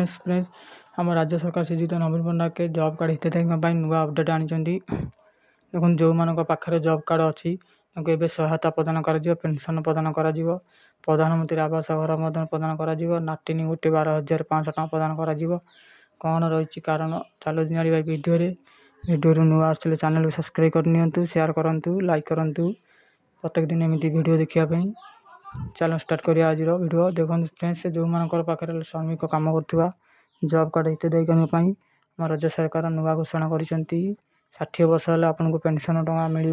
friends आम राज्य सरकार श्रीजुत नवीन पट्टनायक जॉब कार्ड हिताधिकारी नुआ अपडेट आनी देखो जो मान पाखे जॉब कार्ड अच्छी ए सहायता प्रदान कर पेंशन प्रदान कर प्रधानमंत्री आवास घर प्रदान कर नाटिनी गोटे 12,500 टका प्रदान कर कौन रही कारण चलो जाना वीडियो नुआ आसले चैनल को सब्सक्राइब करनी शेयर करूँ लाइक करूँ प्रत्येक दिन एमती वीडियो देखापी चलो स्टार्ट करिया आज वीडियो देखो फ्रेंड्स जो मान पाखे श्रमिक कम कर जॉब कार्ड हिताधिकारी राज्य सरकार नुआ घोषणा कर 60 वर्ष है आपको पेंशन टका मिल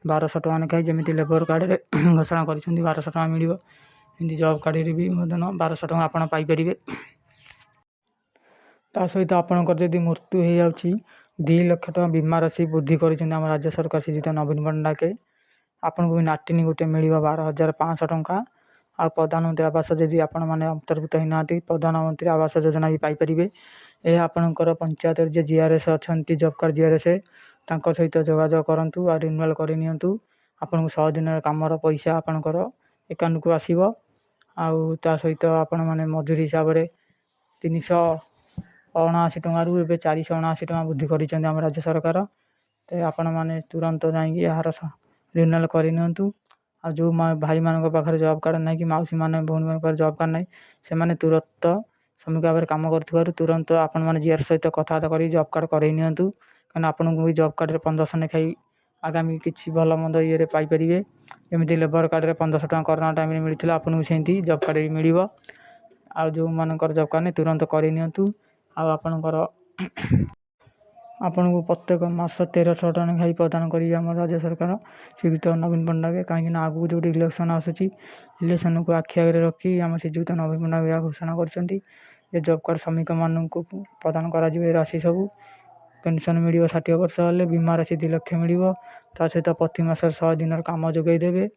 1200 टका लेखाएं जमी लेबर कार्ड घोषणा कर 1200 टका मिल जॉब कार्ड भी 1200 टका आप पाइपर ता सहित आपंकर जदि मृत्यु हो जाऊँगी 2 लाख टका बीमा राशि वृद्धि कर राज्य सरकार श्रीजुत नवीन पट्टनायक आपन को भी नाटिनी गोटे मिल 12,500 टका आ प्रधानमंत्री आवास जदि आपण मैंने अंतर्भुक्त होना प्रधानमंत्री आवास योजना भी पाइपर यह आपणकर पंचायत जो जीआरएस अच्छा जॉब कार्ड जीआरएस सहित जोगाजोग करूँ आ रिन्यूअल करनी आपन को 100 दिन कम पैसा आपणकर एकाउंट को आसो आ सहित आपण मैंने मजूरी हिसाब से 379 टकर ए 479 टका वृद्धि कर राज्य सरकार तो आपण मैंने तुरंत यार रिन्यूअल करनी आ जो भाई मान पाखे जॉब कार्ड ना कि मौसी मैंने भौणी मान जॉब कार्ड ना से तुरंत श्रमिक भाव में कम कर तुरंत आपण मैंने जीआर सहित कथबार्ता कर जॉब कार्ड कर कहीं आपन को भी जॉब कार्ड 1500 लेखाई आगामी किसी भल मंद ये पाइपर जमी लेबर कार्ड 1500 टका कोरोना टाइम मिलता आपन को सेमती जॉब कार्ड भी मिल आ जो मानकर जॉब कार्ड नहीं तुरंत करनी आपणकर आपन को प्रत्येक मास 1300 टका लेखाई प्रदान कर राज्य सरकार श्रीजुत नवीन पट्टनायक कहीं आगू जो इलेक्शन आसूसी इलेक्शन को आखि आगे रखी आम श्रीजुत नवीन पट्टनायक घोषणा कर जॉब कार्ड श्रमिक मान प्रदान कर राशि सब पेंशन मिल 60 वर्ष हेल्ले बीमा राशि 2 लाख मिल सहित प्रति मास 100 दिन कम जोगेदेवे